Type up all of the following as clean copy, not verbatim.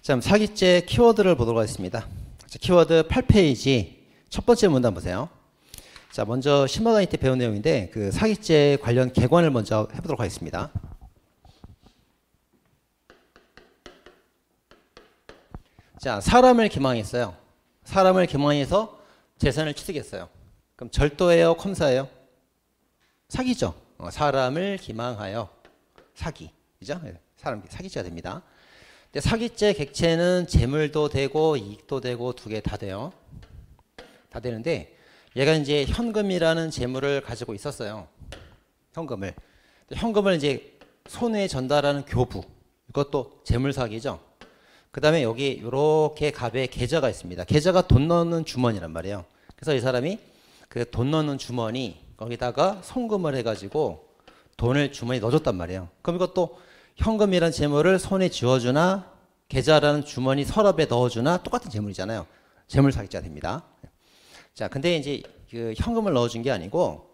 자, 그럼 사기죄 키워드를 보도록 하겠습니다. 자, 키워드 8페이지 첫 번째 문단 보세요. 자, 먼저 신마 강의 때 배운 내용인데 그 사기죄 관련 개관을 먼저 해보도록 하겠습니다. 자, 사람을 기망했어요. 사람을 기망해서 재산을 취득했어요. 그럼 절도예요, 컴사예요? 사기죠. 사람을 기망하여 사기, 그죠? 사람 사기죄가 됩니다. 근데 사기죄 객체는 재물도 되고 이익도 되고 두 개 다 돼요. 다 되는데 얘가 이제 현금이라는 재물을 가지고 있었어요. 현금을. 현금을 이제 손에 전달하는 교부. 이것도 재물 사기죠. 그 다음에 여기 이렇게 갑에 계좌가 있습니다. 계좌가 돈 넣는 주머니란 말이에요. 그래서 이 사람이 그 돈 넣는 주머니 거기다가 송금을 해가지고 돈을 주머니에 넣어줬단 말이에요. 그럼 이것도 현금이라는 재물을 손에 쥐어주나 계좌라는 주머니 서랍에 넣어주나 똑같은 재물이잖아요. 재물 사기죄가 됩니다. 자, 근데 이제 그 현금을 넣어준 게 아니고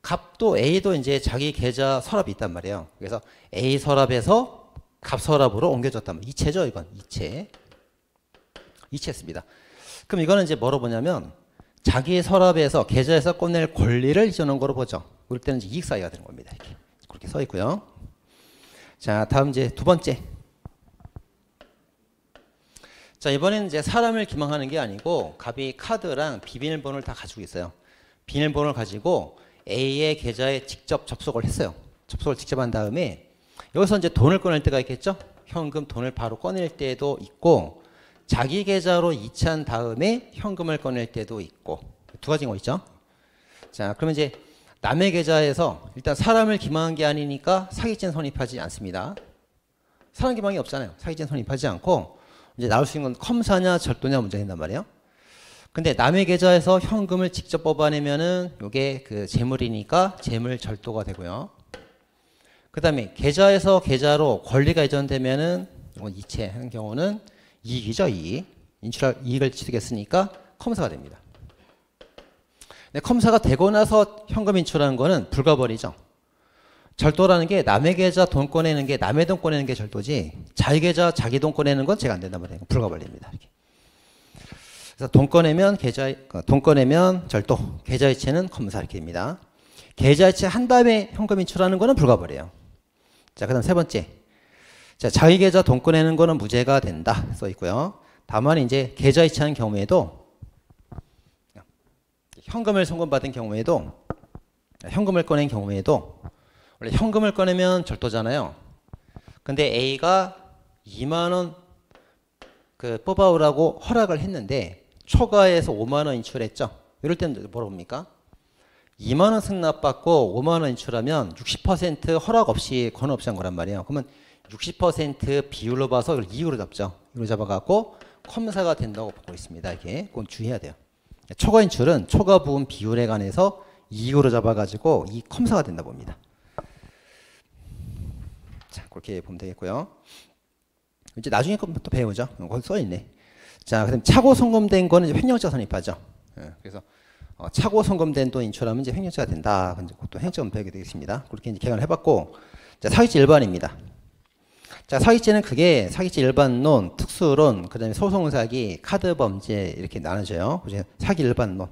갑도 A도 이제 자기 계좌 서랍이 있단 말이에요. 그래서 A 서랍에서 갑 서랍으로 옮겨줬단 말이에요. 이체죠, 이건 이체. 이체했습니다. 그럼 이거는 이제 뭐로 보냐면 자기 서랍에서 계좌에서 꺼낼 권리를 이전한 거로 보죠. 그럴 때는 이제 이익 사기가 되는 겁니다. 이렇게 그렇게 써 있고요. 자, 다음 이제 두 번째. 자, 이번에는 이제 사람을 기망하는 게 아니고 갑이 카드랑 비밀번호를 다 가지고 있어요. 비밀번호를 가지고 A의 계좌에 직접 접속을 했어요. 접속을 직접 한 다음에 여기서 이제 돈을 꺼낼 때가 있겠죠? 현금 돈을 바로 꺼낼 때도 있고 자기 계좌로 이체한 다음에 현금을 꺼낼 때도 있고 두 가지가 있죠? 자, 그러면 이제 남의 계좌에서 일단 사람을 기망한 게 아니니까 사기죄는 성립하지 않습니다. 사람 기망이 없잖아요. 사기죄는 성립하지 않고 이제 나올 수 있는 건 컴사냐 절도냐 문제가 된단 말이에요. 근데 남의 계좌에서 현금을 직접 뽑아내면은 이게 그 재물이니까 재물 절도가 되고요. 그 다음에 계좌에서 계좌로 권리가 이전되면은 이건 이체하는 경우는 이익이죠, 이익. 인출할 이익을 취득했으니까 컴사가 됩니다. 근데 컴사가 되고 나서 현금 인출하는 거는 불가벌이죠. 절도라는 게 남의 계좌 돈 꺼내는 게 남의 돈 꺼내는 게 절도지 자기 계좌 자기 돈 꺼내는 건 제가 안 된단 말이에요. 불가벌입니다. 이렇게. 그래서 돈 꺼내면 절도, 계좌 이체는 컴사 이렇게 됩니다. 계좌 이체 한 다음에 현금 인출하는 거는 불가벌이에요. 자, 그다음 세 번째. 자, 자기 계좌 돈 꺼내는 거는 무죄가 된다 써 있고요. 다만 이제 계좌 이체하는 경우에도 현금을 송금받은 경우에도 현금을 꺼낸 경우에도 원래 현금을 꺼내면 절도잖아요. 근데 A가 2만 원 그 뽑아오라고 허락을 했는데 초과해서 5만 원 인출했죠. 이럴 때는 뭐라고 봅니까? 2만 원 승납받고 5만 원 인출하면 60% 허락 없이 권한 없이 한 거란 말이에요. 그러면 60% 비율로 봐서 이걸 이익으로 잡죠. 이익으로 잡아갖고 컴사가 된다고 보고 있습니다. 이렇게 그건 주의해야 돼요. 초과 인출은 초과 부분 비율에 관해서 이익으로 잡아가지고 이 컴사가 된다 봅니다. 자, 그렇게 보면 되겠고요. 이제 나중에 것부터 배우죠. 거기 써있네. 자, 그다음 차고 송금된 거는 이제 횡령죄가 성립하죠. 그래서 차고 송금된 돈 인출하면 이제 횡령죄가 된다. 그것도 횡령죄는 배우게 되겠습니다. 그렇게 이제 개관을 해봤고, 자, 사기죄 일반입니다. 자, 사기죄는 그게 사기죄 일반론, 특수론, 그다음에 소송사기, 카드범죄 이렇게 나눠져요. 사기 일반론.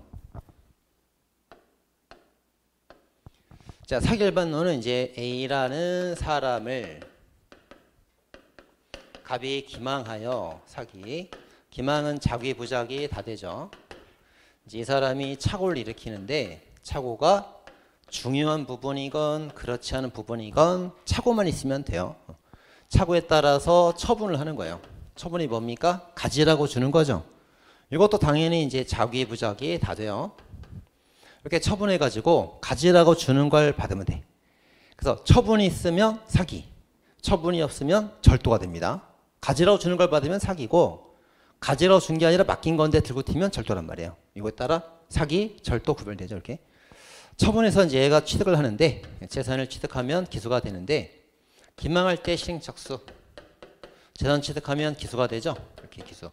자, 사기 일반론은 이제 A라는 사람을 갑이 기망하여 사기. 기망은 자기 부작이 다 되죠. 이제 이 사람이 착오를 일으키는데 착오가 중요한 부분이건 그렇지 않은 부분이건 착오만 있으면 돼요. 착오에 따라서 처분을 하는 거예요. 처분이 뭡니까? 가지라고 주는 거죠. 이것도 당연히 이제 자기 부작이 다 돼요. 이렇게 처분해가지고 가지라고 주는 걸 받으면 돼. 그래서 처분이 있으면 사기, 처분이 없으면 절도가 됩니다. 가지라고 주는 걸 받으면 사기고 가지라고 준 게 아니라 맡긴 건데 들고 튀면 절도란 말이에요. 이거에 따라 사기, 절도 구별되죠. 이렇게 처분해서 이제 얘가 취득을 하는데 재산을 취득하면 기소가 되는데 기망할 때 실행착수, 재산 취득하면 기소가 되죠. 이렇게 기소.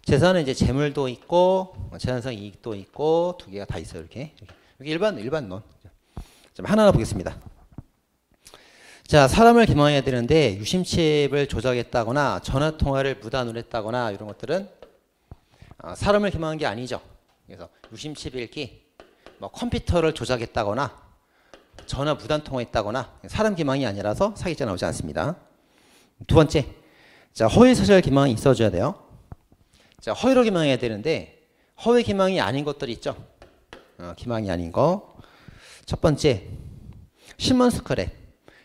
재산은 이제 재물도 있고 재산상 이익도 있고 두 개가 다 있어요. 이렇게 일반론. 좀 하나하나 보겠습니다. 자, 사람을 기망해야 되는데 유심칩을 조작했다거나 전화통화를 무단으로 했다거나 이런 것들은 사람을 기망한 게 아니죠. 그래서 유심칩 읽기, 뭐 컴퓨터를 조작했다거나 전화 무단 통화했다거나 사람 기망이 아니라서 사기죄 나오지 않습니다. 두 번째, 자, 허위사실 기망이 있어줘야 돼요. 자, 허위로 기망해야 되는데 허위 기망이 아닌 것들이 있죠. 기망이 아닌 거. 첫 번째, 신문 스크랩.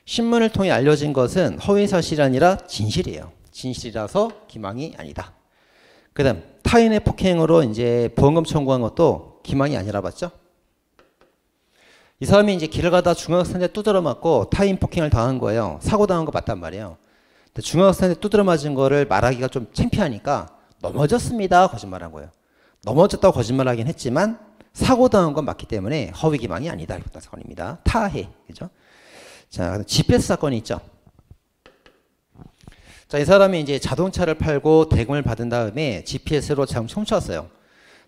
신문을 통해 알려진 것은 허위사실이 아니라 진실이에요. 진실이라서 기망이 아니다. 그 다음, 타인의 폭행으로 이제 보험금 청구한 것도 기망이 아니라 봤죠? 이 사람이 이제 길을 가다 중학생한테 두드려 맞고 타인 폭행을 당한 거예요. 사고 당한 거 맞단 말이에요. 근데 중학생한테 두드려 맞은 거를 말하기가 좀 창피하니까 넘어졌습니다. 거짓말한 거예요. 넘어졌다고 거짓말하긴 했지만 사고 당한 건 맞기 때문에 허위 기망이 아니다. 이런 사건입니다. 타해. 그죠? 자, GPS 사건이 있죠. 자, 이 사람이 이제 자동차를 팔고 대금을 받은 다음에 GPS로 자동차 훔쳤어요.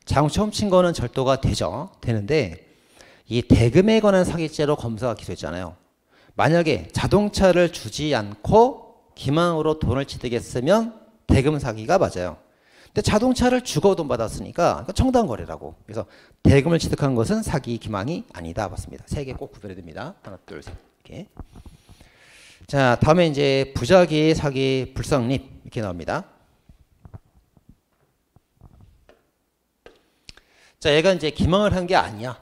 자동차 훔친 거는 절도가 되는데 이 대금에 관한 사기죄로 검사가 기소했잖아요. 만약에 자동차를 주지 않고 기망으로 돈을 취득했으면 대금 사기가 맞아요. 근데 자동차를 주고 돈 받았으니까 청단 거래라고. 그래서 대금을 취득한 것은 사기 기망이 아니다. 맞습니다. 세 개 꼭 구별해야 됩니다. 하나, 둘, 셋. 이렇게. 자, 다음에 이제 부작위 사기 불성립 이렇게 나옵니다. 자, 얘가 이제 기망을 한 게 아니야.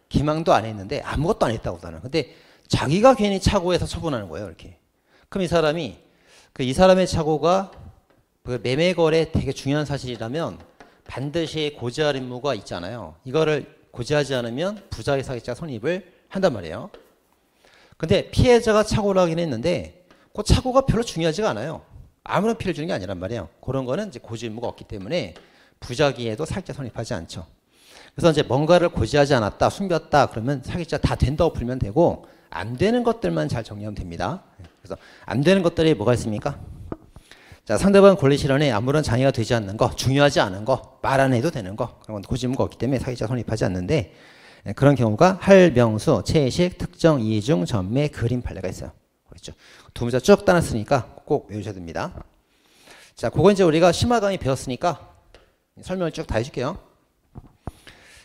기망도 안 했는데 아무것도 안 했다고 나는. 근데 자기가 괜히 착오해서 처분하는 거예요. 이렇게. 그럼 이 사람이 이 사람의 착오가 그 매매 거래 되게 중요한 사실이라면 반드시 고지할 의무가 있잖아요. 이거를 고지하지 않으면 부작위 사기죄 성립을 한단 말이에요. 근데 피해자가 착오를 하긴 했는데 그 착오가 별로 중요하지가 않아요. 아무런 피해를 주는 게 아니란 말이에요. 그런 거는 이제 고지 의무가 없기 때문에 부작위에도 사기죄 성립하지 않죠. 그래서 이제 뭔가를 고지하지 않았다, 숨겼다 그러면 사기죄 다 된다고 풀면 되고 안 되는 것들만 잘 정리하면 됩니다. 그래서 안 되는 것들이 뭐가 있습니까? 자, 상대방 권리 실현에 아무런 장애가 되지 않는 거, 중요하지 않은 거, 말 안 해도 되는 거 그런 건 고지 의무가 없기 때문에 사기죄 성립하지 않는데 그런 경우가 할, 명수, 채식, 특정, 이중, 전매, 그림, 판례가 있어요. 그렇죠. 두 문자 쭉 따놨으니까 꼭 외우셔야 됩니다. 자, 그거 이제 우리가 심화 강의 배웠으니까 설명을 쭉 다 해줄게요.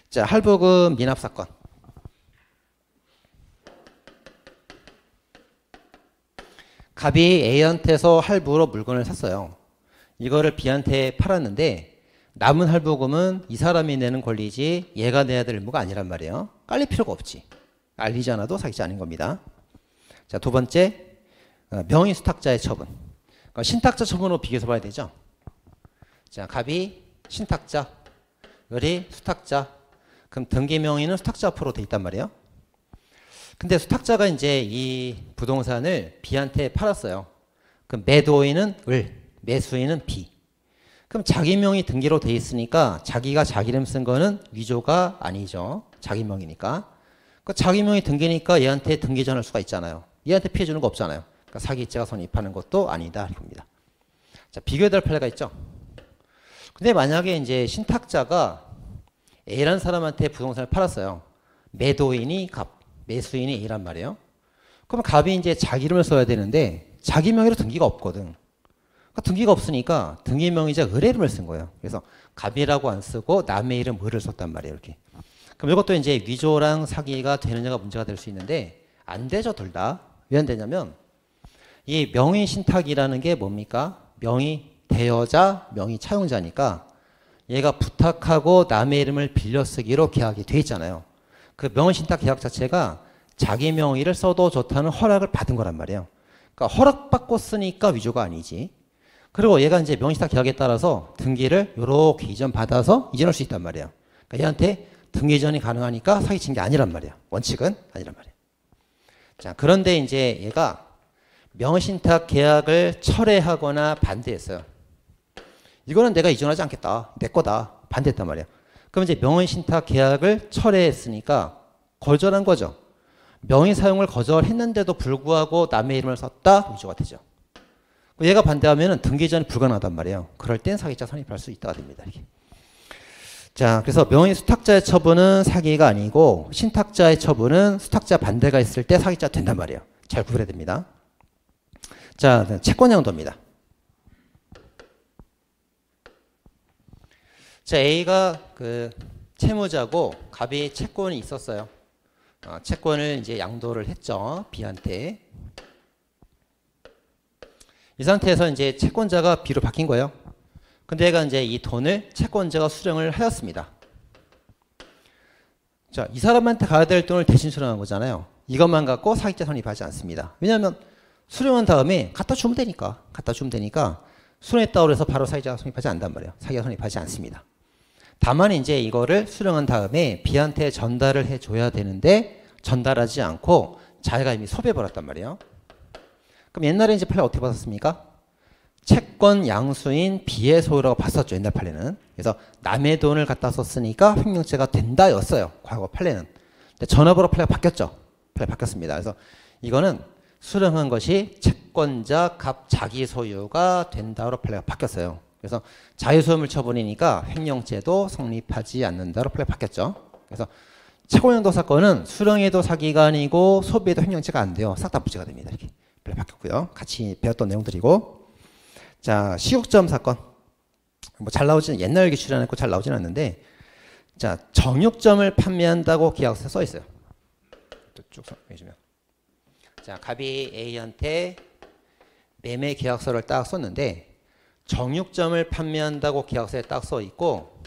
자, 할부금 미납 사건. 갑이 A한테서 할부로 물건을 샀어요. 이거를 B한테 팔았는데 남은 할부금은 이 사람이 내는 권리지 얘가 내야 될 의무가 아니란 말이에요. 깔릴 필요가 없지. 알리지 않아도 사기죄 아닌 겁니다. 자, 두 번째, 명의 수탁자의 처분. 그러니까 신탁자 처분으로 비교해서 봐야 되죠. 자, 갑이 신탁자, 을이 수탁자. 그럼 등기 명의는 수탁자 앞으로 돼 있단 말이에요. 근데 수탁자가 이제 이 부동산을 B한테 팔았어요. 그럼 매도인은 을, 매수인은 B. 그럼 자기 명의 등기로 돼 있으니까 자기가 자기 이름 쓴 거는 위조가 아니죠. 자기 명의니까. 그러니까 자기 명의 등기니까 얘한테 등기 전할 수가 있잖아요. 얘한테 피해 주는 거 없잖아요. 그러니까 사기죄가 성립하는 것도 아니다 이겁니다. 자, 비교해야 될 판례가 있죠. 근데 만약에 이제 신탁자가 A라는 사람한테 부동산을 팔았어요. 매도인이 갑, 매수인이 A란 말이에요. 그럼 갑이 이제 자기 이름을 써야 되는데 자기 명의로 등기가 없거든. 그러니까 등기가 없으니까 등기 명의자 을의 이름을 쓴 거예요. 그래서 갑이라고 안 쓰고 남의 이름 을을 썼단 말이에요. 이렇게. 그럼 이것도 이제 위조랑 사기가 되느냐가 문제가 될 수 있는데 안 되죠, 둘 다. 왜 안 되냐면 이 명의 신탁이라는 게 뭡니까? 명의 대여자, 명의 차용자니까 얘가 부탁하고 남의 이름을 빌려 쓰기로 계약이 돼 있잖아요. 그 명의신탁 계약 자체가 자기 명의를 써도 좋다는 허락을 받은 거란 말이에요. 그러니까 허락받고 쓰니까 위조가 아니지. 그리고 얘가 이제 명의신탁 계약에 따라서 등기를 요렇게 이전받아서 이전할 수 있단 말이에요. 그러니까 얘한테 등기 이전이 가능하니까 사기친 게 아니란 말이에요. 원칙은 아니란 말이에요. 자, 그런데 이제 얘가 명의신탁 계약을 철회하거나 반대했어요. 이거는 내가 이전하지 않겠다. 내 거다. 반대했단 말이에요. 그럼 이제 명의신탁 계약을 철회했으니까 거절한 거죠. 명의 사용을 거절했는데도 불구하고 남의 이름을 썼다. 위조가 되죠. 얘가 반대하면 등기 이전이 불가능하단 말이에요. 그럴 땐 사기죄 성립할 수 있다가 됩니다. 이렇게. 자, 그래서 명의 수탁자의 처분은 사기가 아니고 신탁자의 처분은 수탁자 반대가 있을 때 사기죄가 된단 말이에요. 잘 구별해야 됩니다. 자, 채권 양도입니다. 자, A가 그 채무자고 갑이 채권이 있었어요. 채권을 이제 양도를 했죠. B한테. 이 상태에서 이제 채권자가 B로 바뀐 거예요. 근데 얘가 이제 이 돈을 채권자가 수령을 하였습니다. 자, 이 사람한테 가야 될 돈을 대신 수령한 거잖아요. 이것만 갖고 사기죄 성립하지 않습니다. 왜냐하면 수령한 다음에 갖다 주면 되니까. 수령했다고 해서 바로 사기죄가 성립하지 않단 말이에요. 사기가 성립하지 않습니다. 다만 이제 이거를 수령한 다음에 B한테 전달을 해줘야 되는데 전달하지 않고 자기가 이미 소비해버렸단 말이에요. 그럼 옛날에 이제 판례 어떻게 봤었습니까? 채권 양수인 B의 소유라고 봤었죠. 옛날 판례는. 그래서 남의 돈을 갖다 썼으니까 횡령죄가 된다였어요. 과거 판례는. 근데 전화번호 판례가 바뀌었죠. 판례 바뀌었습니다. 그래서 이거는 수령한 것이 채권자 갑 자기 소유가 된다로 판례가 바뀌었어요. 그래서 자유소유물 처분이니까 횡령죄도 성립하지 않는다로 판례가 바뀌었죠. 그래서 채권양도 사건은 수령에도 사기가 아니고 소비에도 횡령죄가 안 돼요. 싹 다 무죄가 됩니다. 이렇게 판례 바뀌었고요. 같이 배웠던 내용들이고. 자, 시국점 사건. 뭐 잘 나오지는 옛날 기출이 안 했고 잘 나오지는 않는데, 자, 정육점을 판매한다고 계약서에 써 있어요. 쭉 해주면. 자, 갑이 A한테 매매 계약서를 딱 썼는데 정육점을 판매한다고 계약서에 딱 써 있고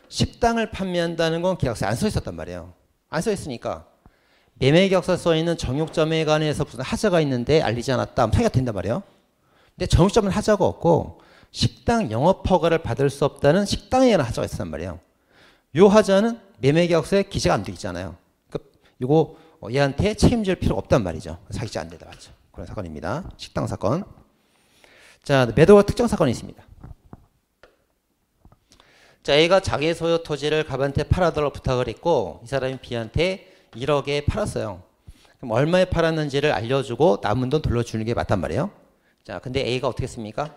식당을 판매한다는 건 계약서에 안 써 있었단 말이에요. 안 써 있으니까 매매 계약서에 써 있는 정육점에 관해서 무슨 하자가 있는데 알리지 않았다 하면 사기가 된단 말이에요. 근데 정육점은 하자가 없고 식당 영업 허가를 받을 수 없다는 식당에 관한 하자가 있었단 말이에요. 요 하자는 매매 계약서에 기재가 안 돼 있잖아요. 그러니까 요거 얘한테 책임질 필요가 없단 말이죠. 사기죄 안 되다 맞죠. 그런 사건입니다. 식당 사건. 자, 매도가 특정 사건이 있습니다. 자, A가 자기 소유 토지를 갑한테 팔아달라고 부탁을 했고 이 사람이 B한테 1억에 팔았어요. 그럼 얼마에 팔았는지를 알려주고 남은 돈 돌려주는 게 맞단 말이에요. 자, 근데 A가 어떻게 했습니까?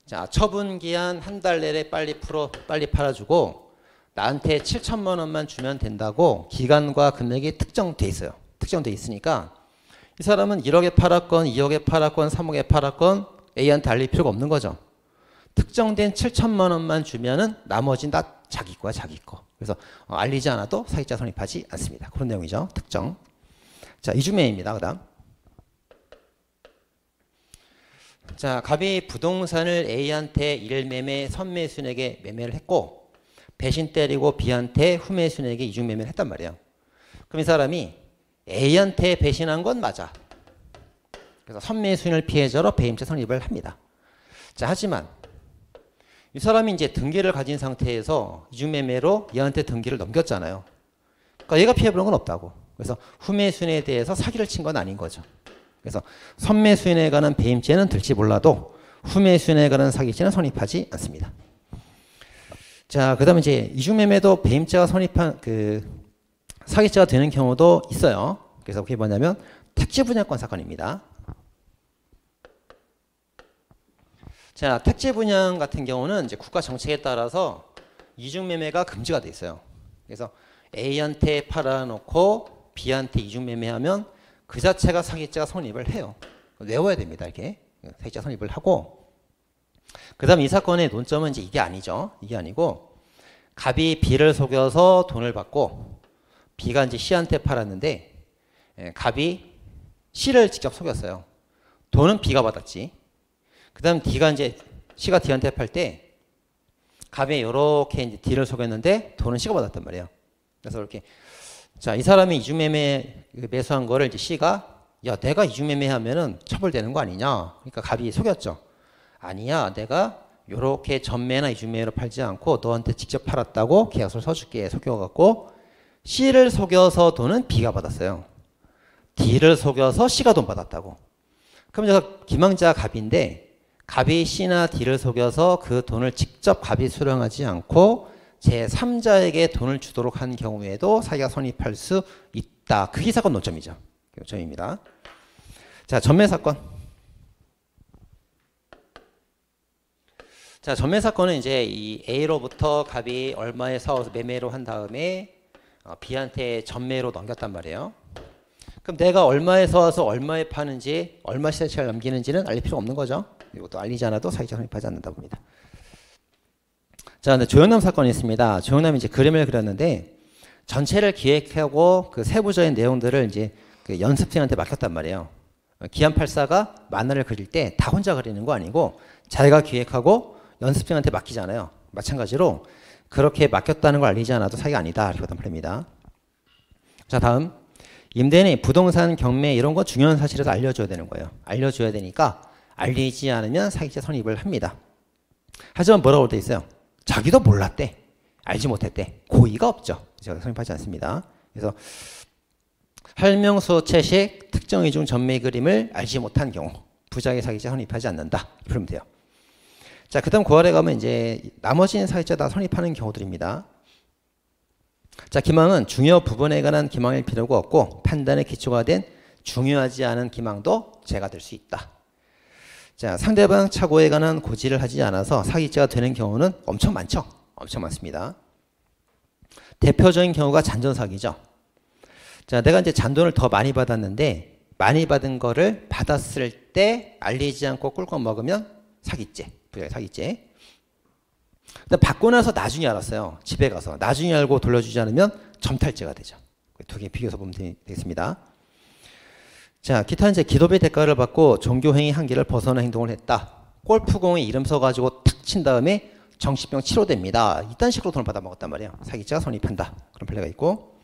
자, 처분기한 한 달 내에 빨리 팔아주고 나한테 7천만 원만 주면 된다고 기간과 금액이 특정돼 있어요. 특정돼 있으니까 이 사람은 1억에 팔았건 2억에 팔았건 3억에 팔았건 A한테 알릴 필요가 없는 거죠. 특정된 7천만 원만 주면은 나머지는 다 자기 거야, 자기 거. 그래서 알리지 않아도 사기죄 성립하지 않습니다. 그런 내용이죠. 특정. 자, 이중매매입니다. 그다음. 자, 갑이 부동산을 A한테 일매매 선매수인에게 매매를 했고 배신 때리고 B한테 후매수인에게 이중매매를 했단 말이에요. 그럼 이 사람이 A한테 배신한 건 맞아. 그래서 선매수인을 피해자로 배임죄 성립을 합니다. 자, 하지만 이 사람이 이제 등기를 가진 상태에서 이중매매로 얘한테 등기를 넘겼잖아요. 그러니까 얘가 피해보는 건 없다고. 그래서 후매수인에 대해서 사기를 친 건 아닌 거죠. 그래서 선매수인에 관한 배임죄는 들지 몰라도 후매수인에 관한 사기죄는 성립하지 않습니다. 자, 그 다음에 이제 이중매매도 배임죄가 성립한 사기죄가 되는 경우도 있어요. 그래서 그게 뭐냐면 택지분양권 사건입니다. 자, 택지분양 같은 경우는 이제 국가 정책에 따라서 이중매매가 금지가 돼 있어요. 그래서 A한테 팔아놓고 B한테 이중매매하면 그 자체가 사기죄가 성립을 해요. 외워야 됩니다. 이렇게 사기죄가 성립을 하고, 그 다음 이 사건의 논점은 이제 이게 아니죠. 이게 아니고 갑이 B를 속여서 돈을 받고 B가 이제 C한테 팔았는데 갑이 C를 직접 속였어요. 돈은 B가 받았지. 그 다음 D가 이제 C가 D한테 팔 때 갑이 이렇게 이제 D를 속였는데 돈은 C가 받았단 말이에요. 그래서 이렇게 자, 이 사람이 이중매매 매수한 거를 이제 C가 야, 내가 이중매매하면은 처벌되는 거 아니냐? 그러니까 갑이 속였죠. 아니야, 내가 요렇게 전매나 이중매매로 팔지 않고 너한테 직접 팔았다고 계약서를 써줄게. 속여갖고 C를 속여서 돈은 B가 받았어요. D를 속여서 C가 돈 받았다고. 그럼 제가 기망자 갑인데 갑이 C나 D를 속여서 그 돈을 직접 갑이 수령하지 않고 제3자에게 돈을 주도록 한 경우에도 사기가 성립할 수 있다. 그게 사건 논점이죠. 논점입니다. 자, 전매 사건. 자, 전매 사건은 이제 이 A로부터 갑이 얼마에 사와서 매매로 한 다음에 B한테 전매로 넘겼단 말이에요. 그럼 내가 얼마에 사와서 얼마에 파는지, 얼마 시세차를 남기는지는 알릴 필요 없는 거죠. 이것도 알리지 않아도 사기죄 성립하지 않는다 봅니다. 자, 근데 조영남 사건이 있습니다. 조영남이 이제 그림을 그렸는데 전체를 기획하고 그 세부적인 내용들을 이제 그 연습생한테 맡겼단 말이에요. 기안84가 만화를 그릴 때 다 혼자 그리는 거 아니고 자기가 기획하고 연습생한테 맡기잖아요. 마찬가지로 그렇게 맡겼다는 걸 알리지 않아도 사기가 아니다. 이렇게 보단 말입니다. 자, 다음. 임대인이 부동산 경매 이런 거 중요한 사실에서 알려줘야 되는 거예요. 알려줘야 되니까 알리지 않으면 사기죄 성립을 합니다. 하지만 뭐라고 돼 있어요? 자기도 몰랐대. 알지 못했대. 고의가 없죠. 제가 성립하지 않습니다. 그래서 할명수 채식 특정 이중 전매 그림을 알지 못한 경우 부작위 사기죄 성립하지 않는다. 그러면 돼요. 자, 그다음 9월에 가면 이제 나머지 사기죄 다 성립하는 경우들입니다. 자, 기망은 중요 부분에 관한 기망일 필요가 없고 판단의 기초가 된 중요하지 않은 기망도 죄가 될 수 있다. 자, 상대방 착오에 관한 고지를 하지 않아서 사기죄가 되는 경우는 엄청 많죠. 엄청 많습니다. 대표적인 경우가 잔존사기죠. 자, 내가 이제 잔돈을 더 많이 받았는데 많이 받은 거를 받았을 때 알리지 않고 꿀꺽 먹으면 사기죄, 부작위 사기죄. 근데 받고 나서 나중에 알았어요. 집에 가서 나중에 알고 돌려주지 않으면 점탈죄가 되죠. 두 개 비교해서 보면 되겠습니다. 자, 기타 이제 기도비 대가를 받고 종교행위 한계를 벗어난 행동을 했다. 골프공에 이름 써가지고 탁 친 다음에 정신병 치료됩니다. 이딴 식으로 돈을 받아 먹었단 말이에요. 사기죄가 성립한다. 그런 판례가 있고,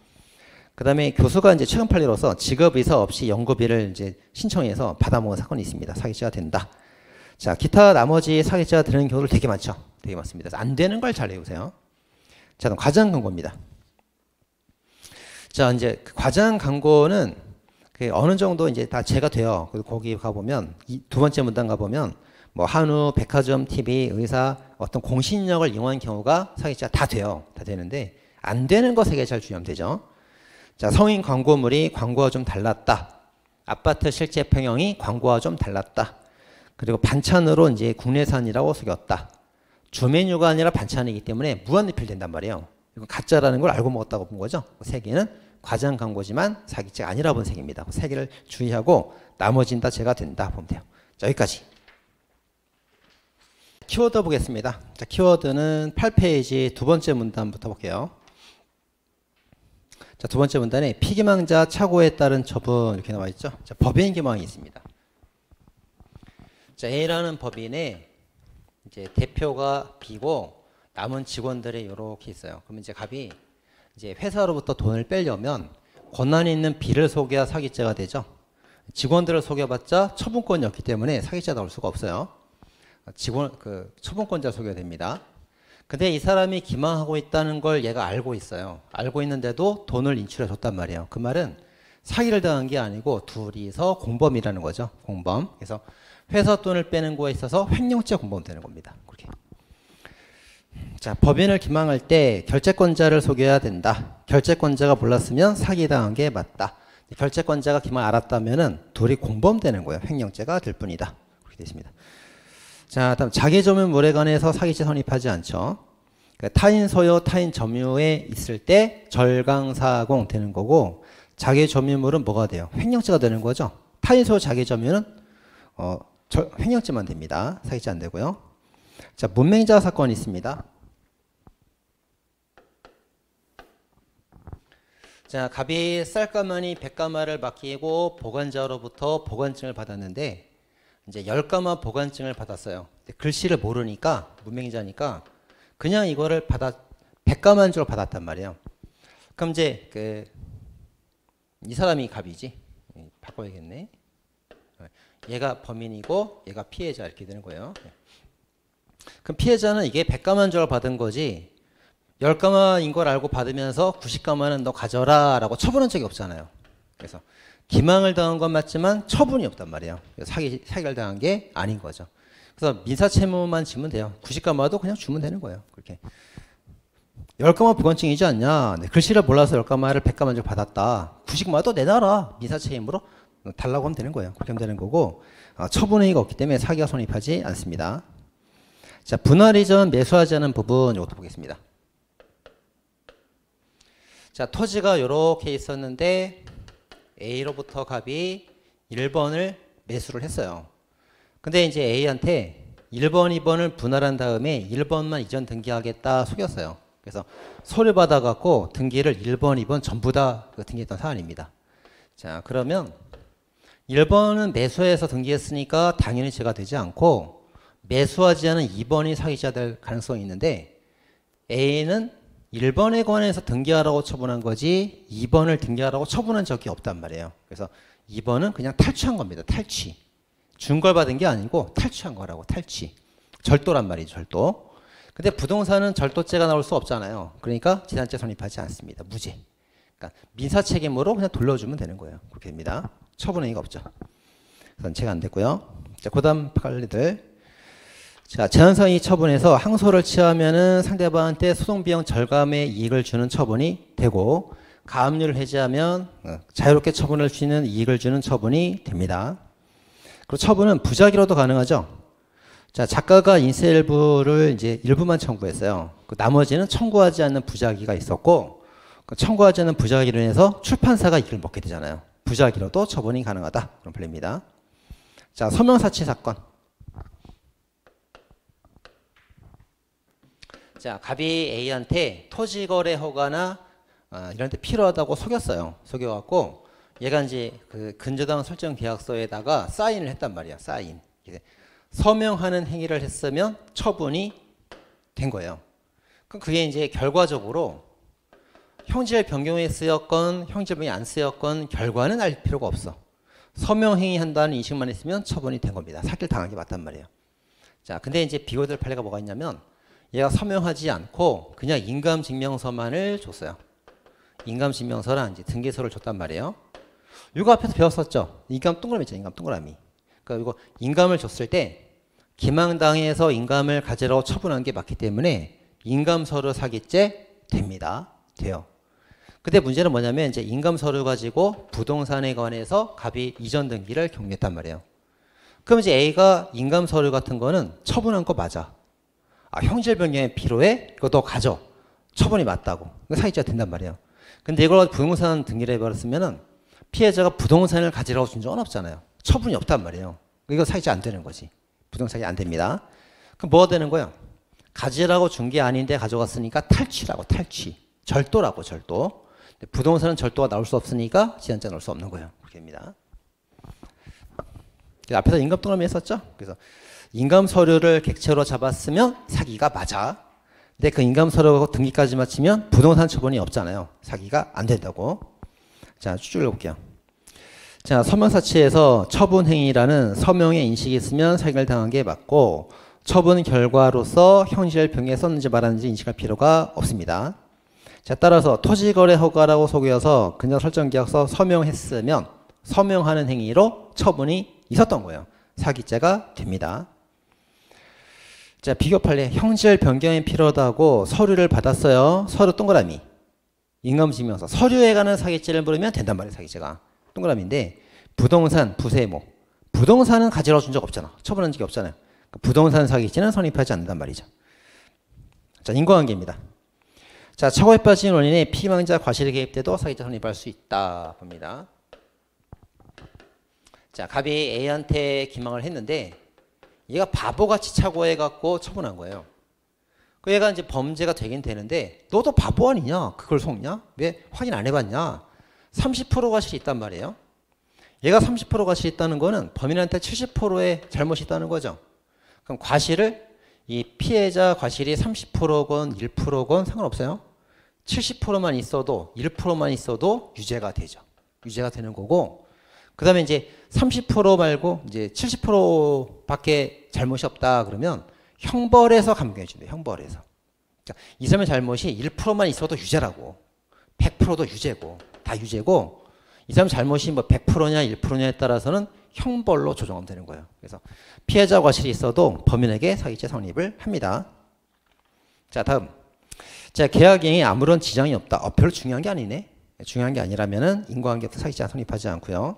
그 다음에 교수가 이제 최근 판례로서 직업 의사 없이 연구비를 이제 신청해서 받아 먹은 사건이 있습니다. 사기죄가 된다. 자, 기타 나머지 사기죄가 되는 경우들 되게 많죠. 되게 많습니다. 그래서 안 되는 걸 잘 외우세요. 자, 그럼 과장 광고입니다. 자, 이제 그 과장 광고는 그 어느 정도 이제 다 제가 돼요. 그리고 거기 가보면 두 번째 문단 가보면 뭐 한우, 백화점, TV, 의사 어떤 공신력을 이용한 경우가 사기죄가 다 돼요. 다 되는데 안 되는 거 세 개 잘 주의하면 되죠. 자, 성인 광고물이 광고와 좀 달랐다. 아파트 실제 평형이 광고와 좀 달랐다. 그리고 반찬으로 이제 국내산이라고 속였다. 주 메뉴가 아니라 반찬이기 때문에 무한리필 된단 말이에요. 이건 가짜라는 걸 알고 먹었다고 본 거죠. 세 개는 과장 광고지만 사기죄가 아니라 본 세 개입니다. 세 개를 주의하고 나머지는 다 죄가 된다 보면 돼요. 자, 여기까지. 키워드 보겠습니다. 자, 키워드는 8페이지 두 번째 문단부터 볼게요. 자, 두 번째 문단에 피기망자 착오에 따른 처분 이렇게 나와 있죠. 자, 법인 기망이 있습니다. 자, A라는 법인에 이제 대표가 B고 남은 직원들이 이렇게 있어요. 그러면 이제 갑이 이제 회사로부터 돈을 빼려면 권한이 있는 B를 속여야 사기죄가 되죠. 직원들을 속여봤자 처분권이 없기 때문에 사기죄가 나올 수가 없어요. 처분권자를 속여야 됩니다. 근데 이 사람이 기망하고 있다는 걸 얘가 알고 있어요. 알고 있는데도 돈을 인출해 줬단 말이에요. 그 말은 사기를 당한 게 아니고 둘이서 공범이라는 거죠. 공범. 그래서 회사 돈을 빼는 거에 있어서 횡령죄 공범 되는 겁니다. 그렇게. 자, 법인을 기망할 때 결재권자를 속여야 된다. 결재권자가 몰랐으면 사기당한 게 맞다. 결재권자가 기망 알았다면은 둘이 공범되는 거예요. 횡령죄가 될 뿐이다. 그렇게 되어 있습니다. 자, 다음 자기 점유물에 관해서 사기죄 성립하지 않죠. 그러니까 타인 소유, 타인 점유에 있을 때 절강사공 되는 거고 자기 점유물은 뭐가 돼요? 횡령죄가 되는 거죠. 타인 소유, 자기 점유는 횡령죄만 됩니다. 사기죄 안 되고요. 자, 문맹자 사건이 있습니다. 자, 갑이 쌀가마니 100가마를 맡기고 보관자로부터 보관증을 받았는데 이제 10가마 보관증을 받았어요. 글씨를 모르니까 문맹자니까 그냥 이거를 100가마인 줄 받았단 말이에요. 그럼 이제 이 사람이 갑이지. 바꿔야겠네. 얘가 범인이고 얘가 피해자 이렇게 되는 거예요. 그럼 피해자는 이게 100가마인 줄 받은 거지 10가마인 걸 알고 받으면서 90가마는 너 가져라 라고 처분한 적이 없잖아요. 그래서 기망을 당한 건 맞지만 처분이 없단 말이에요. 사기를 당한 게 아닌 거죠. 그래서 민사채무만 지면 돼요. 90가마도 그냥 주면 되는 거예요. 그렇게. 10가마 보관증이지 않냐. 글씨를 몰라서 10가마를 100가마인 줄 받았다. 90가마도 내놔라. 민사채무로 달라고 하면 되는 거예요. 그렇게 하면 되는 거고 처분의의가 없기 때문에 사기가 성립하지 않습니다. 자, 분할 이전 매수하지 않은 부분 이것도 보겠습니다. 자, 토지가 이렇게 있었는데 A로부터 갑이 1번을 매수를 했어요. 근데 이제 A한테 1번, 2번을 분할한 다음에 1번만 이전 등기하겠다 속였어요. 그래서 서류 받아갖고 등기를 1번, 2번 전부 다 등기했던 사안입니다. 자, 그러면 1번은 매수해서 등기했으니까 당연히 제가 되지 않고 매수하지 않은 2번이 사기자 될 가능성이 있는데 A는 1번에 관해서 등기하라고 처분한 거지 2번을 등기하라고 처분한 적이 없단 말이에요. 그래서 2번은 그냥 탈취한 겁니다. 탈취. 준 걸 받은 게 아니고 탈취한 거라고. 탈취. 절도란 말이죠. 절도. 근데 부동산은 절도죄가 나올 수 없잖아요. 그러니까 지산죄 성립하지 않습니다. 무죄. 그러니까 민사 책임으로 그냥 돌려주면 되는 거예요. 그렇게 됩니다. 처분행위가 없죠. 선체가 안 됐고요. 자, 그다음 판례들. 자, 제한상위 처분에서 항소를 취하면은 상대방한테 소송비용 절감의 이익을 주는 처분이 되고 가압류를 해제하면 자유롭게 처분할 수 있는 이익을 주는 처분이 됩니다. 그리고 처분은 부작위로도 가능하죠. 자, 작가가 인세 일부를 이제 일부만 청구했어요. 그 나머지는 청구하지 않는 부작위가 있었고 그 청구하지 않는 부작위로 인해서 출판사가 이익을 먹게 되잖아요. 부작위로도 처분이 가능하다. 그런 판례입니다. 자, 서명사치 사건. 자, 갑이 A한테 토지거래 허가나 이런 데 필요하다고 속였어요. 속여갖고 얘가 이제 그 근저당 설정 계약서에다가 사인을 했단 말이야. 사인. 서명하는 행위를 했으면 처분이 된 거예요. 그럼 그게 이제 결과적으로 형질 변경에 쓰였건 형질 변경이 안 쓰였건 결과는 알 필요가 없어. 서명 행위 한다는 인식만 있으면 처분이 된 겁니다. 사기를 당한 게 맞단 말이에요. 자, 근데 이제 비교될 판례가 뭐가 있냐면 얘가 서명하지 않고 그냥 인감증명서만을 줬어요. 인감증명서랑 이제 등기소를 줬단 말이에요. 이거 앞에서 배웠었죠. 인감 동그라미 있죠. 인감 동그라미. 그러니까 이거 인감을 줬을 때 기망당해서 인감을 가지라고 처분한 게 맞기 때문에 인감서류 사기죄 됩니다. 돼요. 근데 문제는 뭐냐면 이제 인감서류 가지고 부동산에 관해서 갑이 이전 등기를 경유했단 말이에요. 그럼 이제 A가 인감서류 같은 거는 처분한 거 맞아. 아, 형질 변경이 필요해? 이거 너 가져. 처분이 맞다고. 이거 사기죄가 된단 말이에요. 근데 이걸 부동산 등기를 해버렸으면은 피해자가 부동산을 가지라고 준 적은 없잖아요. 처분이 없단 말이에요. 이거 사기죄 안 되는 거지. 부동산이 안 됩니다. 그럼 뭐가 되는 거예요? 가지라고 준 게 아닌데 가져갔으니까 탈취라고. 탈취. 절도라고. 절도. 부동산은 절도가 나올 수 없으니까 지연죄가 나올 수 없는 거예요. 그렇게 됩니다. 앞에서 인감 동그라미 했었죠? 그래서 인감 서류를 객체로 잡았으면 사기가 맞아. 근데 그 인감 서류하고 등기까지 마치면 부동산 처분이 없잖아요. 사기가 안 된다고. 자, 쭉 읽어볼게요. 자, 서명사치에서 처분행위라는 서명의 인식이 있으면 사기를 당한 게 맞고 처분 결과로서 형질 병에 썼는지 말았는지 인식할 필요가 없습니다. 자, 따라서 토지거래 허가라고 속여서 근저 설정계약서 서명했으면 서명하는 행위로 처분이 있었던 거예요. 사기죄가 됩니다. 자, 비교 판례. 형질 변경이 필요하다고 서류를 받았어요. 서류 동그라미. 인감증명서. 서류에 관한 사기죄를 물으면 된단 말이에요. 사기죄가. 동그라미인데 부동산, 부세모. 부동산은 가지러 준 적 없잖아. 처분한 적이 없잖아요. 부동산 사기죄는 성립하지 않는단 말이죠. 자, 인과관계입니다. 자, 착오에 빠진 원인에 피망자 과실이 개입돼도 사기죄 성립할 수 있다 봅니다. 자, 갑이 A한테 기망을 했는데 얘가 바보같이 착오해갖고 처분한 거예요. 그 얘가 이제 범죄가 되긴 되는데 너도 바보 아니냐? 그걸 속냐? 왜 확인 안 해봤냐? 30% 과실이 있단 말이에요. 얘가 30% 과실이 있다는 거는 범인한테 70%의 잘못이 있다는 거죠. 그럼 과실을 이 피해자 과실이 30%건 1%건 상관없어요. 70%만 있어도 1%만 있어도 유죄가 되죠. 유죄가 되는 거고 그 다음에 이제 30% 말고 이제 70%밖에 잘못이 없다 그러면 형벌에서 감경해 준대요. 형벌에서. 그러니까 이 사람의 잘못이 1%만 있어도 유죄라고. 100%도 유죄고 다 유죄고 이 사람 잘못이 뭐 100%냐 1%냐에 따라서는 형벌로 조정하면 되는 거예요. 그래서 피해자 과실이 있어도 범인에게 사기죄 성립을 합니다. 자, 다음. 자, 계약행위에 아무런 지장이 없다. 별로 중요한 게 아니네. 중요한 게 아니라면은 인과관계부터 사기죄가 성립하지 않고요.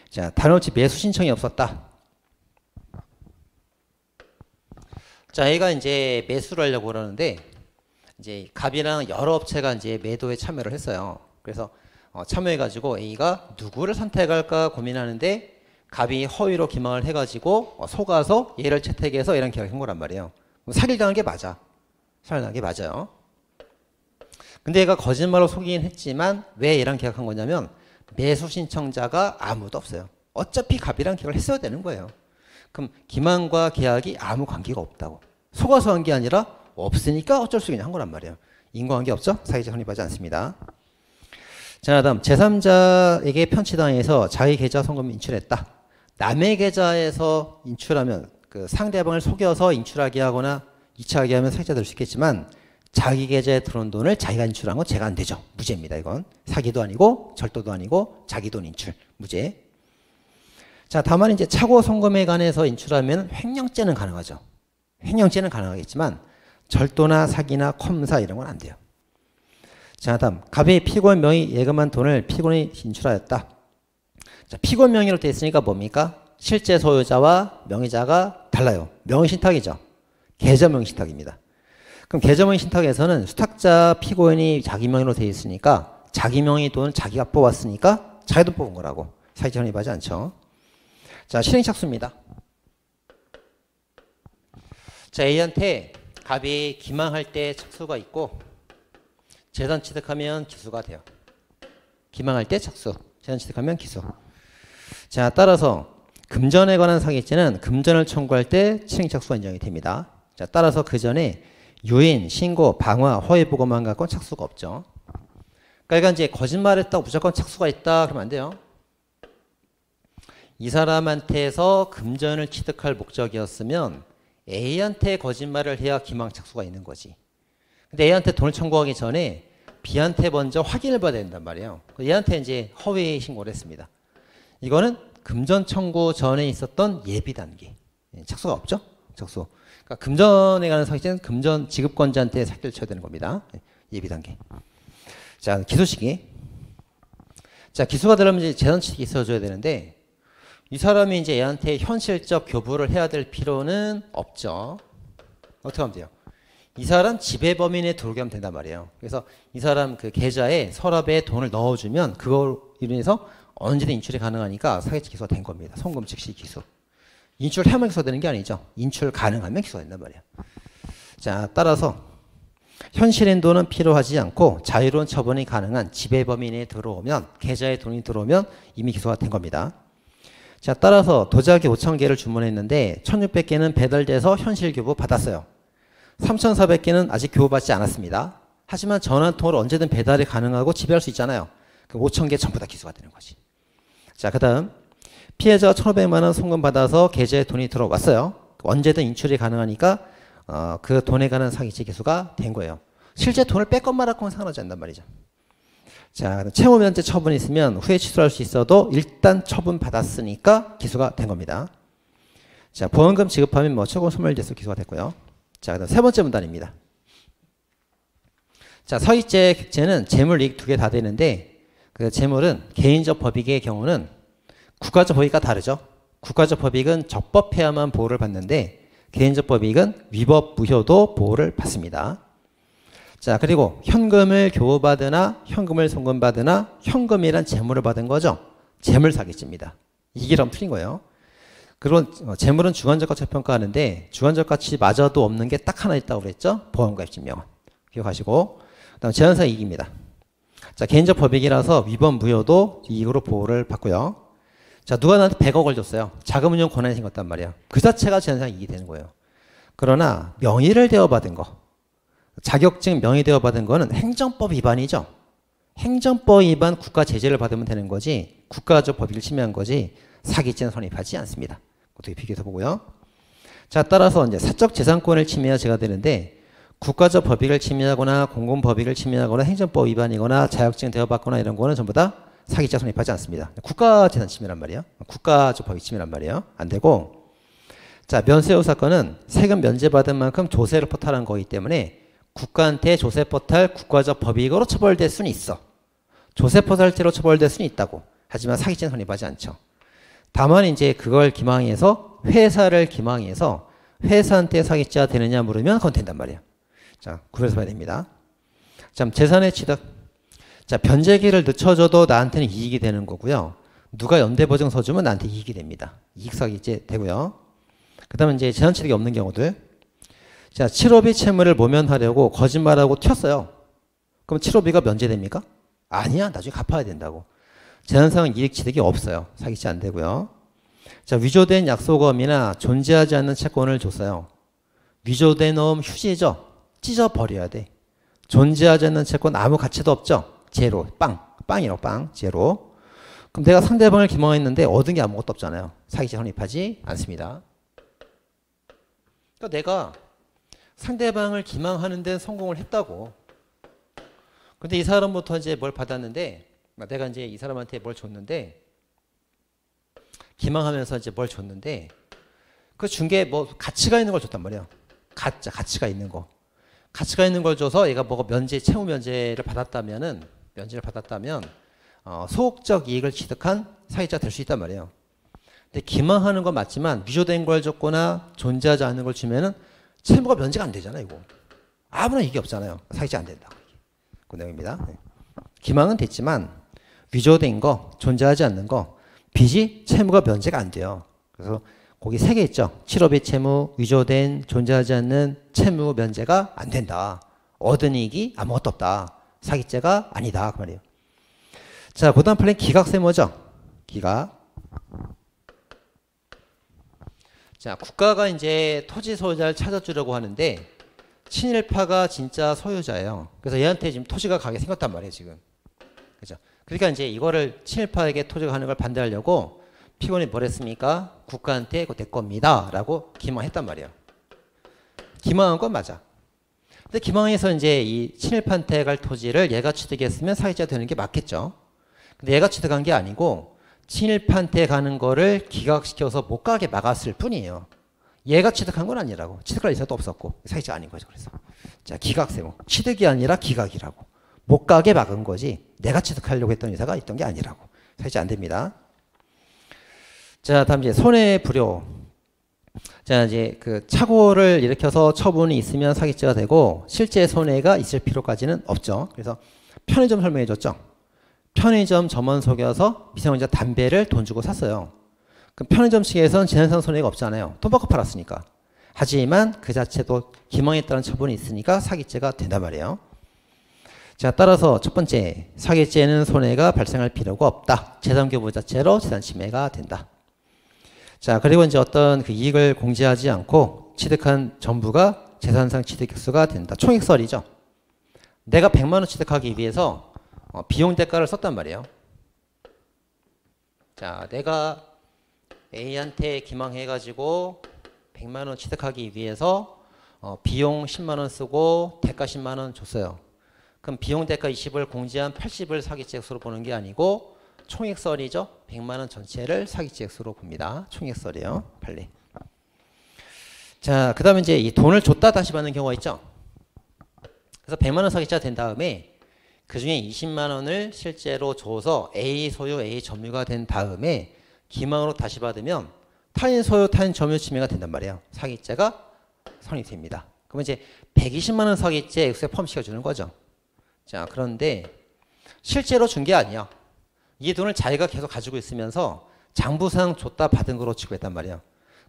자, 단월치 매수 신청이 없었다. 자, 얘가 이제 매수를 하려고 그러는데 이제 갑이랑 여러 업체가 이제 매도에 참여를 했어요. 그래서 참여해가지고 A가 누구를 선택할까 고민하는데 갑이 허위로 기망을 해가지고 속아서 얘를 채택해서 얘랑 계약한 거란 말이에요. 사기를 당한 게 맞아. 사기를 당한 게 맞아요. 근데 얘가 거짓말로 속이긴 했지만 왜 얘랑 계약한 거냐면 매수 신청자가 아무도 없어요. 어차피 갑이랑 계약을 했어야 되는 거예요. 그럼 기망과 계약이 아무 관계가 없다고. 속아서 한 게 아니라 없으니까 어쩔 수 있냐 한 거란 말이에요. 인과관계 없죠? 사기죄 성립하지 않습니다. 자, 다음 제3자에게 편취당해서 자기 계좌 송금 인출했다. 남의 계좌에서 인출하면 그 상대방을 속여서 인출하게 하거나 이체하게 하면 사기죄가 될 수 있겠지만 자기 계좌에 들어온 돈을 자기가 인출한 건 죄가 안 되죠. 무죄입니다. 이건 사기도 아니고 절도도 아니고 자기 돈 인출 무죄. 자, 다만 이제 차고 송금에 관해서 인출하면 횡령죄는 가능하죠. 횡령죄는 가능하겠지만 절도나 사기나 컴사 이런 건 안 돼요. 자, 다음 갑이 피고인 명의 예금한 돈을 피고인이 인출하였다. 자, 피고인 명의로 되어 있으니까 뭡니까? 실제 소유자와 명의자가 달라요. 명의 신탁이죠. 계좌 명의 신탁입니다. 그럼 계좌 명의 신탁에서는 수탁자 피고인이 자기 명의로 되어 있으니까 자기 명의 돈을 자기가 뽑았으니까 자기 돈 뽑은 거라고. 사기죄 성립하지 않죠. 자, 실행착수입니다. 자, A한테 갑이 기망할 때 착수가 있고 재산 취득하면 기수가 돼요. 기망할 때 착수, 재산 취득하면 기수. 자, 따라서 금전에 관한 사기죄는 금전을 청구할 때 실행착수가 인정이 됩니다. 자, 따라서 그 전에 유인, 신고, 방화, 허위 보고만 갖고는 착수가 없죠. 그러니까 이제 거짓말했다고 무조건 착수가 있다 그러면 안 돼요. 이 사람한테서 금전을 취득할 목적이었으면 A한테 거짓말을 해야 기망 착수가 있는 거지. 근데 A한테 돈을 청구하기 전에 B한테 먼저 확인을 받아야 된단 말이에요. 얘한테 이제 허위 신고를 했습니다. 이거는 금전 청구 전에 있었던 예비 단계. 착수가 없죠? 착수. 그러니까 금전에 관한 사기죄는 금전 지급권자한테 사기를 쳐야 되는 겁니다. 예비 단계. 자, 기소 시기. 자, 기소가 되려면 이제 재산 취득이 있어줘야 되는데 이 사람이 이제 얘한테 현실적 교부를 해야 될 필요는 없죠. 어떻게 하면 돼요? 이 사람 지배범인에 들어오게 하면 된단 말이에요. 그래서 이 사람 그 계좌에 서랍에 돈을 넣어주면 그걸 인해서 언제든 인출이 가능하니까 사기죄 기소가 된 겁니다. 송금 즉시 기소. 인출하면 기소되는 게 아니죠. 인출 가능하면 기소가 된단 말이에요. 자, 따라서 현실인 돈은 필요하지 않고 자유로운 처분이 가능한 지배범인에 들어오면 계좌에 돈이 들어오면 이미 기소가 된 겁니다. 자, 따라서 도자기 5,000개를 주문했는데 1,600개는 배달돼서 현실 교부 받았어요. 3,400개는 아직 교부받지 않았습니다. 하지만 전화 한 통으로 언제든 배달이 가능하고 지배할 수 있잖아요. 그럼 5,000개 전부 다 기소가 되는 거지. 자, 그 다음 피해자가 1,500만 원 송금 받아서 계좌에 돈이 들어왔어요. 언제든 인출이 가능하니까 그 돈에 관한 사기죄 기소가 된 거예요. 실제 돈을 뺏건 말았건 상관하지 않단 말이죠. 자, 채무 면제 처분이 있으면 후에 취소할 수 있어도 일단 처분 받았으니까 기소가 된 겁니다. 자, 보험금 지급하면 뭐 최고 소멸돼서 기소가 됐고요. 자, 그다음 세 번째 문단입니다. 자, 사기죄 객죄는 재물 이익 두 개 다 되는데 그 재물은 개인적 법익의 경우는 국가적 법익과 다르죠. 국가적 법익은 적법해야만 보호를 받는데 개인적 법익은 위법 무효도 보호를 받습니다. 자, 그리고 현금을 교부받으나 현금을 송금받으나 현금이란 재물을 받은 거죠. 재물사기죄입니다. 이게 그럼 틀린 거예요. 그리고 재물은 주관적 가치 평가하는데 주관적 가치마저도 없는 게 딱 하나 있다고 그랬죠. 보험가입증명은. 기억하시고 그다음 제한사 이익입니다. 자, 개인적 법익이라서 위법 무효도 이익으로 보호를 받고요. 자, 누가 나한테 100억을 줬어요. 자금운용 권한이 생겼단 말이야. 그 자체가 제한사 이익이 되는 거예요. 그러나 명의를 대여받은 거 자격증 명의 대여받은 거는 행정법 위반이죠. 행정법 위반 국가 제재를 받으면 되는 거지 국가적 법익을 침해한 거지 사기죄는 성립하지 않습니다. 어떻게 비교해서 보고요. 자, 따라서 이제 사적 재산권을 침해야 죄가 되는데 국가적 법익을 침해하거나 공공법익을 침해하거나 행정법 위반이거나 자격증 대여받거나 이런 거는 전부 다 사기죄 성립하지 않습니다. 국가 재산 침해란 말이에요. 국가적 법익 침해란 말이에요. 안 되고 자, 면세후 사건은 세금 면제받은 만큼 조세를 포탈한 거기 때문에 국가한테 조세 포탈 국가적 법익으로 처벌될 수는 있어. 조세 포탈죄로 처벌될 수는 있다고. 하지만 사기죄는 성립하지 않죠. 다만 이제 그걸 기망해서 회사를 기망해서 회사한테 사기죄가 되느냐 물으면 그건 된단 말이에요. 자, 구별해서 봐야 됩니다. 자, 재산의 취득. 자, 변제기를 늦춰줘도 나한테는 이익이 되는 거고요. 누가 연대보증 서주면 나한테 이익이 됩니다. 이익사기죄 되고요. 그 다음에 이제 재산취득이 없는 경우들. 자, 7호비 채무를 모면하려고 거짓말하고 튀었어요. 그럼 7호비가 면제됩니까? 아니야. 나중에 갚아야 된다고. 재산상 이익취득이 없어요. 사기죄 안 되고요. 자, 위조된 약속어음이나 존재하지 않는 채권을 줬어요. 위조된 어음 휴지죠. 찢어버려야 돼. 존재하지 않는 채권 아무 가치도 없죠. 제로. 빵이라고 빵. 제로. 그럼 내가 상대방을 기망했는데 얻은 게 아무것도 없잖아요. 사기죄 성립하지 않습니다. 그러니까 내가 상대방을 기망하는 데는 성공을 했다고. 근데 이 사람부터 이제 뭘 받았는데, 내가 이제 이 사람한테 뭘 줬는데, 기망하면서 이제 뭘 줬는데, 그 준 게 뭐 가치가 있는 걸 줬단 말이에요. 가치가 있는 거. 가치가 있는 걸 줘서 얘가 뭐가 채무 면제를 받았다면, 소극적 이익을 취득한 사기죄가 될 수 있단 말이에요. 근데 기망하는 건 맞지만 위조된 걸 줬거나 존재하지 않는 걸 주면은 채무가 면제가 안 되잖아요, 이거. 아무런 이익이 없잖아요. 사기죄 안 된다. 그 내용입니다. 기망은 됐지만 위조된 거, 존재하지 않는 거, 빚이 채무가 면제가 안 돼요. 그래서 거기 3개 있죠. 7호비 채무, 위조된, 존재하지 않는 채무 면제가 안 된다. 얻은 이익이 아무것도 없다. 사기죄가 아니다. 그 말이에요. 자, 그 다음 판례는 기각세무죠. 기각. 자, 국가가 이제 토지 소유자를 찾아주려고 하는데 친일파가 진짜 소유자예요. 그래서 얘한테 지금 토지가 가게 생겼단 말이에요, 지금. 그죠? 그러니까 이제 이거를 친일파에게 토지가 가는 걸 반대하려고 피고인이 뭘 했습니까? 국가한테 그거 내 겁니다. 라고 기망했단 말이에요. 기망한 건 맞아. 근데 기망해서 이제 이 친일파한테 갈 토지를 얘가 취득했으면 사기죄가 되는 게 맞겠죠. 근데 얘가 취득한 게 아니고 친일파한테 가는 거를 기각시켜서 못 가게 막았을 뿐이에요. 얘가 취득한 건 아니라고. 취득할 의사도 없었고 사기죄가 아닌 거죠. 그래서 자, 기각세무. 취득이 아니라 기각이라고. 못 가게 막은 거지 내가 취득하려고 했던 의사가 있던 게 아니라고. 사기죄 안 됩니다. 자, 다음 이제 손해불효. 자, 이제 그 착오를 일으켜서 처분이 있으면 사기죄가 되고 실제 손해가 있을 필요까지는 없죠. 그래서 편의점 설명해 줬죠. 편의점 점원 속여서 미성년자 담배를 돈 주고 샀어요. 그럼 편의점 측에서는 재산상 손해가 없잖아요. 돈 받고 팔았으니까. 하지만 그 자체도 기망에 따른 처분이 있으니까 사기죄가 된단 말이에요. 자, 따라서 첫 번째, 사기죄는 손해가 발생할 필요가 없다. 재산교부 자체로 재산침해가 된다. 자, 그리고 이제 어떤 그 이익을 공제하지 않고 취득한 전부가 재산상 취득액수가 된다. 총액설이죠. 내가 100만 원 취득하기 위해서 비용 대가를 썼단 말이에요. 자, 내가 A한테 기망해가지고 100만 원 취득하기 위해서 비용 10만 원 쓰고 대가 10만 원 줬어요. 그럼 비용 대가 20을 공제한 80을 사기죄 액수로 보는 게 아니고 총액설이죠. 100만 원 전체를 사기죄 액수로 봅니다. 총액설이에요. 판례. 자, 그 다음에 이제 이 돈을 줬다 다시 받는 경우가 있죠. 그래서 100만 원 사기죄가 된 다음에 그 중에 20만 원을 실제로 줘서 A 소유, A 점유가 된 다음에 기망으로 다시 받으면 타인 소유, 타인 점유 침해가 된단 말이에요. 사기죄가 성립됩니다. 그러면 이제 120만 원 사기죄 액수에 포함시켜주는 거죠. 자, 그런데 실제로 준 게 아니야. 이 돈을 자기가 계속 가지고 있으면서 장부상 줬다 받은 거로 취급했단 말이에요.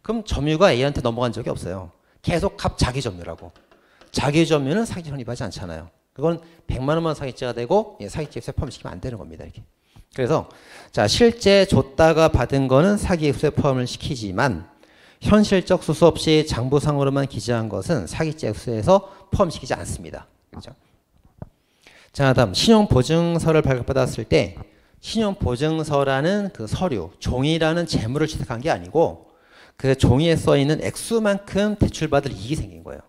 그럼 점유가 A한테 넘어간 적이 없어요. 계속 자기 점유라고. 자기 점유는 사기죄 성립하지 않잖아요. 그건 100만 원만 사기죄가 되고 사기죄 액수에 포함시키면 안 되는 겁니다. 이렇게. 그래서 자, 실제 줬다가 받은 거는 사기 액수에 포함을 시키지만 현실적 수수 없이 장부상으로만 기재한 것은 사기죄 액수에서 포함시키지 않습니다. 그렇죠? 자, 다음 신용보증서를 발급받았을 때 신용보증서라는 그 서류, 종이라는 재물을 취득한 게 아니고 그 종이에 써 있는 액수만큼 대출받을 이익이 생긴 거예요.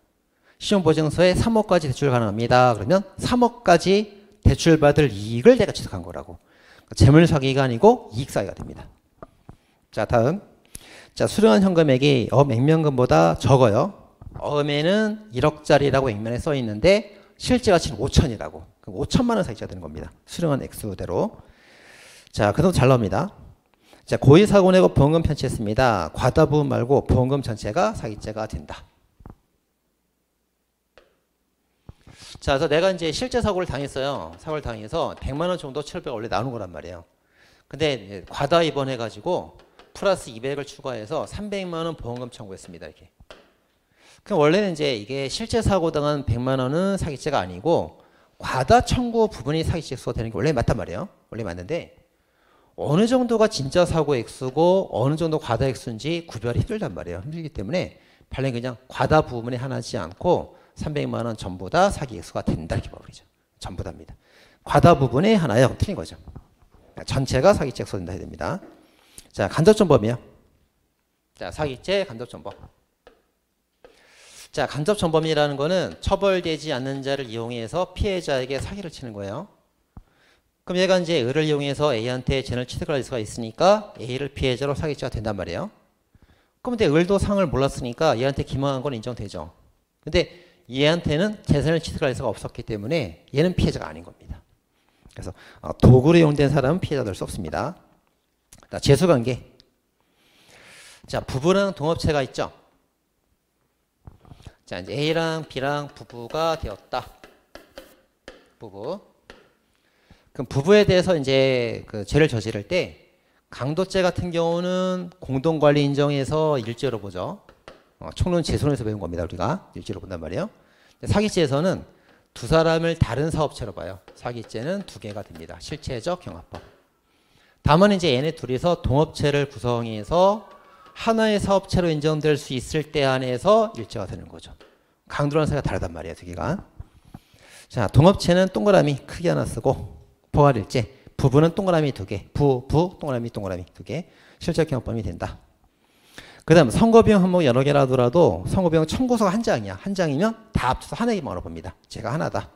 신용보증서에 3억까지 대출 가능합니다. 그러면 3억까지 대출받을 이익을 내가 취득한 거라고. 재물 사기가 아니고 이익 사기가 됩니다. 자, 다음. 자, 수령한 현금액이 어음 액면금보다 적어요. 어음에는 1억짜리라고 액면에 써 있는데 실제 가치는 5천이라고. 그럼 5천만 원 사기죄가 되는 겁니다. 수령한 액수대로. 자, 그럼 잘 나옵니다. 자, 고의 사고 내고 보험금 편취했습니다. 과다 부분 말고 보험금 전체가 사기죄가 된다. 자, 그래서 내가 이제 실제 사고를 당했어요. 사고를 당해서 100만 원 정도 치료비가 원래 나오는 거란 말이에요. 근데 과다 입원해가지고 플러스 200을 추가해서 300만 원 보험금 청구했습니다. 이렇게. 그럼 원래는 이제 이게 실제 사고 당한 100만 원은 사기죄가 아니고 과다 청구 부분이 사기죄가 되는 게 원래 맞단 말이에요. 원래 맞는데 어느 정도가 진짜 사고 액수고 어느 정도 과다 액수인지 구별이 힘들단 말이에요. 힘들기 때문에 판례는 그냥 과다 부분에 하나지 않고 300만 원 전부 다 사기 액수가 된다 이렇게 봐버리죠. 전부 다입니다. 과다 부분에 하나요. 틀린 거죠. 전체가 사기죄 액수가 된다 해야 됩니다. 자, 간접전범이요. 자, 사기죄 간접전범. 자, 간접전범이라는 거는 처벌되지 않는 자를 이용해서 피해자에게 사기를 치는 거예요. 그럼 얘가 이제 을을 이용해서 A한테 죄를 취득할 수가 있으니까 A를 피해자로 사기죄가 된단 말이에요. 그럼 근데 을도 상을 몰랐으니까 얘한테 기망한 건 인정되죠. 근데 얘한테는 재산을 취득할 수가 없었기 때문에 얘는 피해자가 아닌 겁니다. 그래서 도구로 이용된 사람은 피해자 될 수 없습니다. 자, 재수관계. 자, 부부랑 동업체가 있죠. 자, 이제 A랑 B랑 부부가 되었다. 부부. 그럼 부부에 대해서 이제 그 죄를 저지를 때 강도죄 같은 경우는 공동관리 인정해서 일죄로 보죠. 총론 재손에서 배운 겁니다. 우리가 일죄로 본단 말이에요. 사기죄에서는 두 사람을 다른 사업체로 봐요. 사기죄는 두 개가 됩니다. 실체적 경합법. 다만 이제 얘네 둘이서 동업체를 구성해서 하나의 사업체로 인정될 수 있을 때 안에서 일죄가 되는 거죠. 강도라는 사이가 다르단 말이에요. 두 개가. 자, 동업체는 동그라미 크게 하나 쓰고 포괄일죄. 부부는 동그라미 두 개. 동그라미 두 개. 실체적 경합법이 된다. 그 다음 선고비용 항목 여러 개라더라도 선고비용 청구서가 한 장이야. 한 장이면 다 합쳐서 하나의 말로 봅니다. 제가 하나다.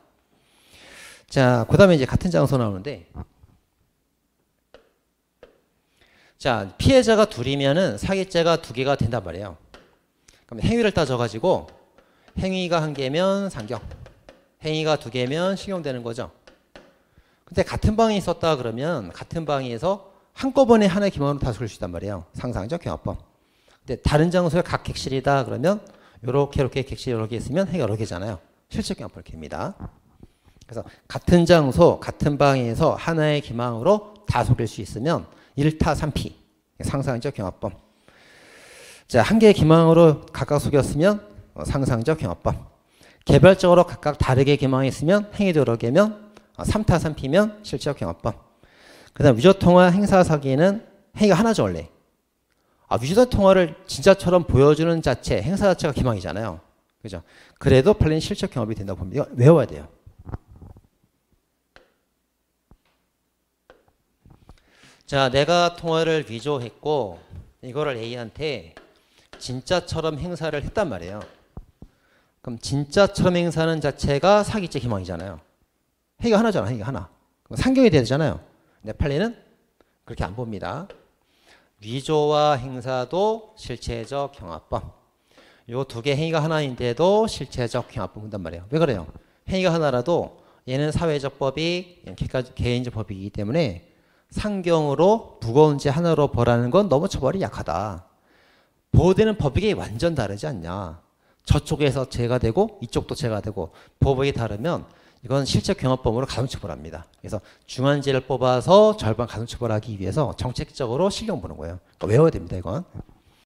자, 그 다음에 이제 같은 장소 나오는데 자, 피해자가 둘이면은 사기죄가 두 개가 된단 말이에요. 그럼 행위를 따져가지고 행위가 한 개면 상경, 행위가 두 개면 식용되는 거죠. 근데 같은 방에 있었다 그러면 같은 방에서 한꺼번에 하나의 기망으로 다 속일 수 있단 말이에요. 상상적 경합법. 근데 다른 장소에 각 객실이다 그러면 요렇게 객실 여러 개 있으면 행위가 여러 개잖아요. 실체 경합법 입니다. 그래서 같은 장소, 같은 방에서 하나의 기망으로 다 속일 수 있으면 1타 3피. 상상적 경합법. 자, 한 개의 기망으로 각각 속였으면 상상적 경합법. 개별적으로 각각 다르게 기망했으면 행위도 여러 개면 3타 3피면 실체적 경합법. 그 다음 위조통화 행사사기는 행위가 하나죠 원래. 위조통화를 진짜처럼 보여주는 자체, 행사 자체가 기망이잖아요. 그죠? 그래도 판례는 실체적 경합이 된다고 봅니다. 이거 외워야 돼요. 자, 내가 통화를 위조했고 이거를 A한테 진짜처럼 행사를 했단 말이에요. 그럼 진짜처럼 행사하는 자체가 사기죄 기망이잖아요. 행위가 하나잖아. 행위가 하나. 그럼 상경이 돼야 되잖아요. 근데 판례는 그렇게 안 봅니다. 위조와 행사도 실체적 경합법. 요 두 개 행위가 하나인데도 실체적 경합법 본단 말이에요. 왜 그래요? 행위가 하나라도 얘는 사회적 법이 개인적 법이기 때문에 상경으로 무거운 죄 하나로 벌하는 건 너무 처벌이 약하다. 보호되는 법익이 완전 다르지 않냐. 저쪽에서 죄가 되고 이쪽도 죄가 되고 법익이 다르면 이건 실체 경합법으로 가중처벌합니다. 그래서 중한죄를 뽑아서 절반 가중처벌하기 위해서 정책적으로 실형 보는 거예요. 그러니까 외워야 됩니다. 이건.